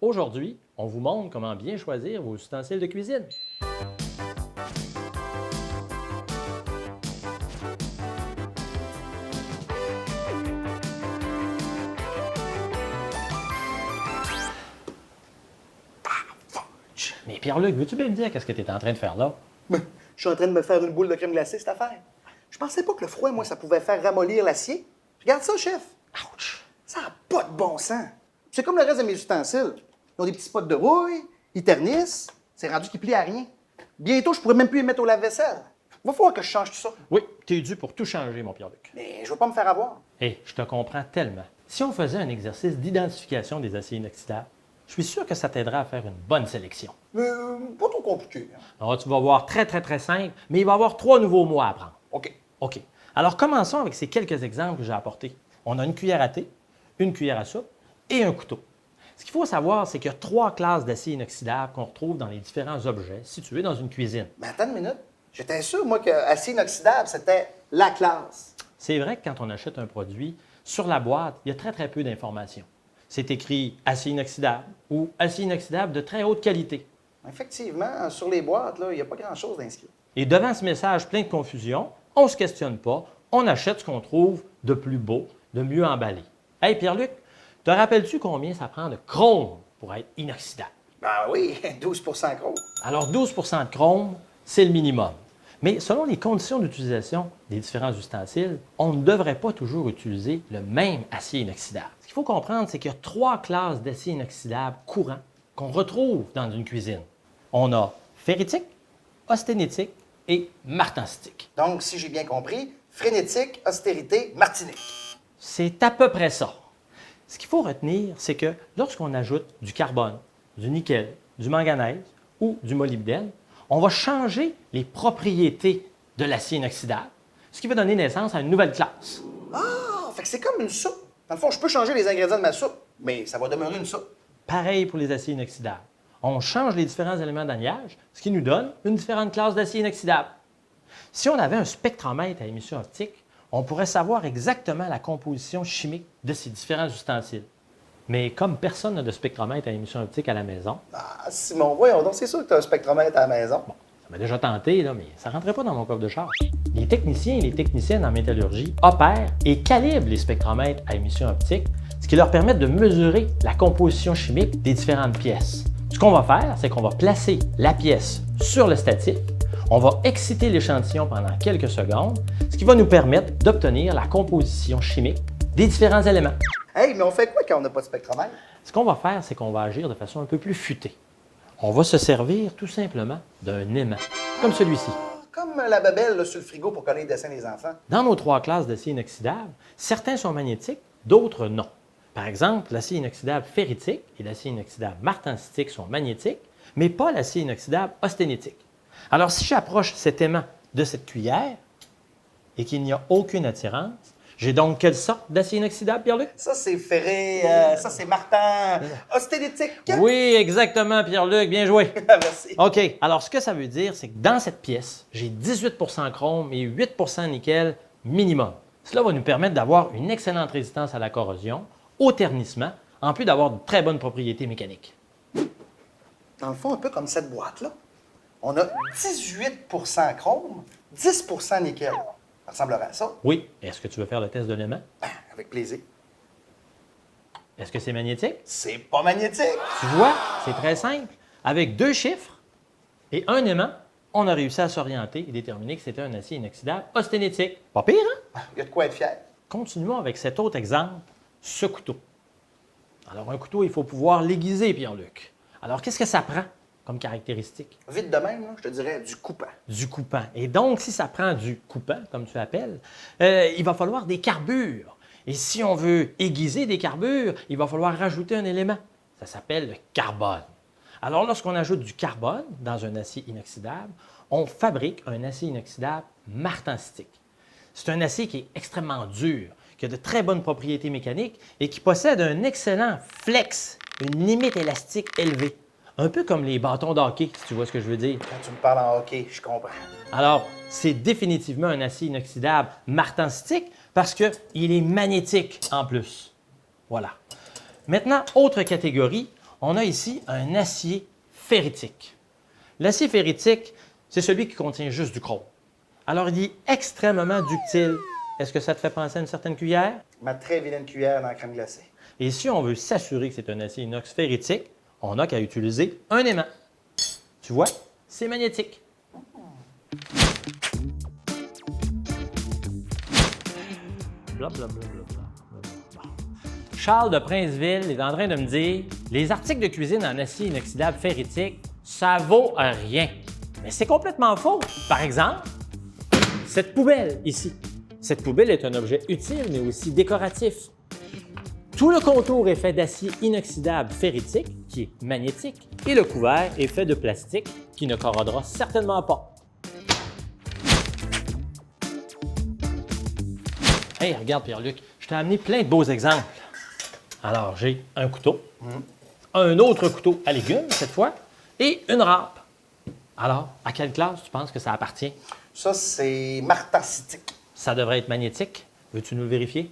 Aujourd'hui, on vous montre comment bien choisir vos ustensiles de cuisine. Mais Pierre-Luc, veux-tu bien me dire qu'est-ce que tu es en train de faire là? Je suis en train de me faire une boule de crème glacée, cette affaire. Je pensais pas que le froid, moi, ça pouvait faire ramollir l'acier. Regarde ça, chef. Ouch! Ça n'a pas de bon sens. C'est comme le reste de mes ustensiles. Ils ont des petits spots de rouille, ils ternissent. C'est rendu qu'ils plient à rien. Bientôt, je pourrais même plus les mettre au lave-vaisselle. Va falloir que je change tout ça. Oui, tu es dû pour tout changer, mon Pierre-Luc. Mais je veux pas me faire avoir. Hé, je te comprends tellement. Si on faisait un exercice d'identification des aciers inoxydables, je suis sûr que ça t'aidera à faire une bonne sélection. Mais pas trop compliqué. Hein. Alors, tu vas voir très simple, mais il va y avoir 3 nouveaux mots à apprendre. OK. OK. Alors, commençons avec ces quelques exemples que j'ai apportés. On a une cuillère à thé, une cuillère à soupe et un couteau. Ce qu'il faut savoir, c'est qu'il y a 3 classes d'acier inoxydable qu'on retrouve dans les différents objets situés dans une cuisine. Mais attends une minute. J'étais sûr, moi, que acier inoxydable, c'était la classe. C'est vrai que quand on achète un produit, sur la boîte, il y a très peu d'informations. C'est écrit acier inoxydable ou acier inoxydable de très haute qualité. Effectivement, sur les boîtes, là, il n'y a pas grand-chose d'inscrit. Et devant ce message plein de confusion, on ne se questionne pas, on achète ce qu'on trouve de plus beau, de mieux emballé. Hey Pierre-Luc, te rappelles-tu combien ça prend de chrome pour être inoxydable? Ben oui, 12 chrome. Alors 12 de chrome, c'est le minimum. Mais selon les conditions d'utilisation des différents ustensiles, on ne devrait pas toujours utiliser le même acier inoxydable. Ce qu'il faut comprendre, c'est qu'il y a 3 classes d'acier inoxydable courants qu'on retrouve dans une cuisine. On a ferritique, austénitique et martensitique. Donc, si j'ai bien compris, frénétique, austérité, martinique. C'est à peu près ça. Ce qu'il faut retenir, c'est que lorsqu'on ajoute du carbone, du nickel, du manganèse ou du molybdène, on va changer les propriétés de l'acier inoxydable, ce qui va donner naissance à une nouvelle classe. Ah, fait que c'est comme une soupe. Dans le fond, je peux changer les ingrédients de ma soupe, mais ça va demeurer une soupe. Pareil pour les aciers inoxydables. On change les différents éléments d'alliage, ce qui nous donne une différente classe d'acier inoxydable. Si on avait un spectromètre à émission optique, on pourrait savoir exactement la composition chimique de ces différents ustensiles. Mais comme personne n'a de spectromètre à émission optique à la maison, Ah, Simon, voyons donc, c'est sûr que tu as un spectromètre à la maison. ça m'a déjà tenté, là, mais ça ne rentrait pas dans mon coffre de charge. Les techniciens et les techniciennes en métallurgie opèrent et calibrent les spectromètres à émission optique, ce qui leur permet de mesurer la composition chimique des différentes pièces. Ce qu'on va faire, c'est qu'on va placer la pièce sur le statique, on va exciter l'échantillon pendant quelques secondes, ce qui va nous permettre d'obtenir la composition chimique des différents éléments. Hey, mais on fait quoi quand on n'a pas de spectromètre? Ce qu'on va faire, c'est qu'on va agir de façon un peu plus futée. On va se servir tout simplement d'un aimant, comme celui-ci. Comme la babelle là, sur le frigo pour coller les dessins des enfants. Dans nos 3 classes d'acier inoxydable, certains sont magnétiques, d'autres non. Par exemple, l'acier inoxydable ferritique et l'acier inoxydable martensitique sont magnétiques, mais pas l'acier inoxydable austénitique. Alors, si j'approche cet aimant de cette cuillère et qu'il n'y a aucune attirance, j'ai donc quelle sorte d'acier inoxydable, Pierre-Luc? Ça, c'est ferré, ça, c'est martin. Austénétique. Oui, exactement, Pierre-Luc, bien joué. Merci. OK, alors ce que ça veut dire, c'est que dans cette pièce, j'ai 18 chrome et 8 nickel minimum. Cela va nous permettre d'avoir une excellente résistance à la corrosion, au ternissement, en plus d'avoir de très bonnes propriétés mécaniques. Dans le fond, un peu comme cette boîte-là. On a 18 chrome, 10 nickel. Ça ressemblerait à ça. Oui, est-ce que tu veux faire le test de l'aimant? Avec plaisir. Est-ce que c'est magnétique? C'est pas magnétique. Tu vois, c'est très simple. Avec 2 chiffres et un aimant, on a réussi à s'orienter et déterminer que c'était un acier inoxydable austénitique. Pas pire, hein? Il y a de quoi être fier. Continuons avec cet autre exemple, ce couteau. Alors, un couteau, il faut pouvoir l'aiguiser, Pierre-Luc. Alors, qu'est-ce que ça prend comme caractéristique? Vite de même, là, je te dirais du coupant. Du coupant. Et donc, si ça prend du coupant, comme tu appelles, il va falloir des carbures. Et si on veut aiguiser des carbures, il va falloir rajouter un élément. Ça s'appelle le carbone. Alors, lorsqu'on ajoute du carbone dans un acier inoxydable, on fabrique un acier inoxydable martensitique. C'est un acier qui est extrêmement dur, qui a de très bonnes propriétés mécaniques et qui possède un excellent flex, une limite élastique élevée. Un peu comme les bâtons de hockey, si tu vois ce que je veux dire. Quand tu me parles en hockey, je comprends. Alors, c'est définitivement un acier inoxydable martensitique parce qu'il est magnétique en plus. Voilà. Maintenant, autre catégorie, on a ici un acier ferritique. L'acier ferritique, c'est celui qui contient juste du chrome. Alors, il est extrêmement ductile. Est-ce que ça te fait penser à une certaine cuillère? Ma très vilaine cuillère dans la crème glacée. Et si on veut s'assurer que c'est un acier inox ferritique, on n'a qu'à utiliser un aimant. Tu vois, c'est magnétique. Blablabla. Charles de Princeville est en train de me dire « Les articles de cuisine en acier inoxydable ferritique, ça vaut rien. » Mais c'est complètement faux. Par exemple, cette poubelle ici. Cette poubelle est un objet utile, mais aussi décoratif. Tout le contour est fait d'acier inoxydable ferritique, qui est magnétique, et le couvert est fait de plastique, qui ne corrodera certainement pas. Hey, regarde Pierre-Luc, je t'ai amené plein de beaux exemples. Alors, j'ai un couteau, un autre couteau à légumes cette fois, et une râpe. Alors, à quelle classe tu penses que ça appartient? Ça, c'est martensitique. Ça devrait être magnétique. Veux-tu nous le vérifier?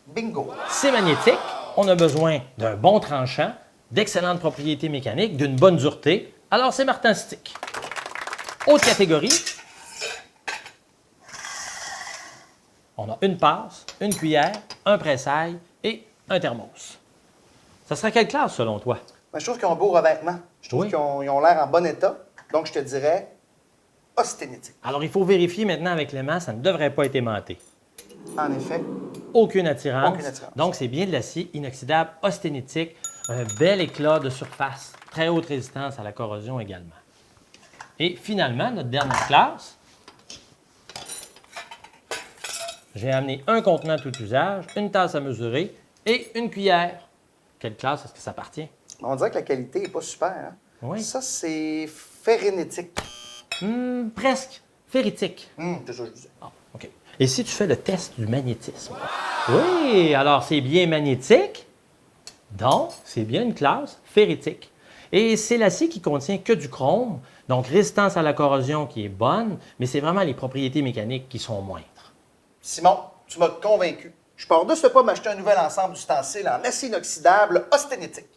Bingo. C'est magnétique. On a besoin d'un bon tranchant, d'excellentes propriétés mécaniques, d'une bonne dureté. Alors, c'est martensitique. Autre catégorie. On a une passe, une cuillère, un pressail et un thermos. Ça serait quelle classe selon toi? Ben, je trouve qu'ils ont un beau revêtement. Je trouve Oui. qu'ils ont l'air en bon état. Donc, je te dirais austénitique. Alors, il faut vérifier maintenant avec l'aimant, ça ne devrait pas être aimanté. En effet. Aucune attirance. Aucune attirance. Donc, c'est bien de l'acier inoxydable austénitique, un bel éclat de surface, très haute résistance à la corrosion également. Et finalement, notre dernière classe, j'ai amené un contenant tout usage, une tasse à mesurer et une cuillère. Quelle classe est-ce que ça appartient? On dirait que la qualité n'est pas super. Hein? Oui. Ça, c'est ferrinétique. Presque. Ferritique. C'est ça que je disais. Ah, OK. Et si tu fais le test du magnétisme? Oui, alors c'est bien magnétique, donc c'est bien une classe ferritique. Et c'est l'acier qui contient que du chrome, donc résistance à la corrosion qui est bonne, mais c'est vraiment les propriétés mécaniques qui sont moindres. Simon, tu m'as convaincu. Je pars de ce pas m'acheter un nouvel ensemble d'ustensiles en acier inoxydable austénitique.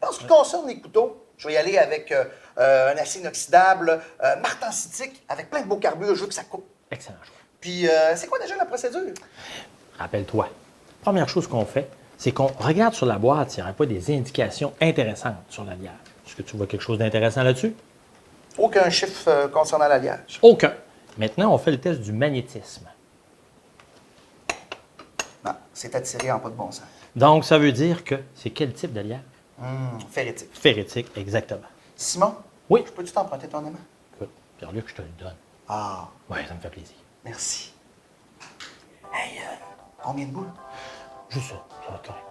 En ce qui concerne les couteaux, je vais y aller avec un acier inoxydable martensitique avec plein de beaux carbures. Je veux que ça coupe. Excellent choix. Puis, c'est quoi déjà la procédure? Rappelle-toi, première chose qu'on fait, c'est qu'on regarde sur la boîte s'il n'y aurait pas des indications intéressantes sur l'alliage. Est-ce que tu vois quelque chose d'intéressant là-dessus? Aucun chiffre concernant l'alliage. Aucun. Maintenant, on fait le test du magnétisme. Non, c'est attiré en pas de bon sens. Donc, ça veut dire que c'est quel type d'alliage? Ferritique. Ferritique, exactement. Simon? Oui. Je peux-tu t'emprunter ton aimant? Écoute, Pierre-Luc, je te le donne. Ah, Oui, ça me fait plaisir. merci. Hey, combien de boules? Juste ça, ça va être correct.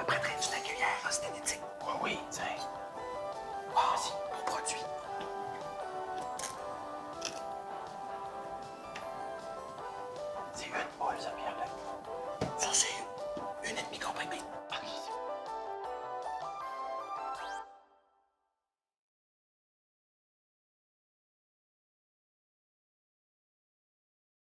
Après, traite-tu ta cuillère austénitique? Oui, tiens. Vas-y, beau produit.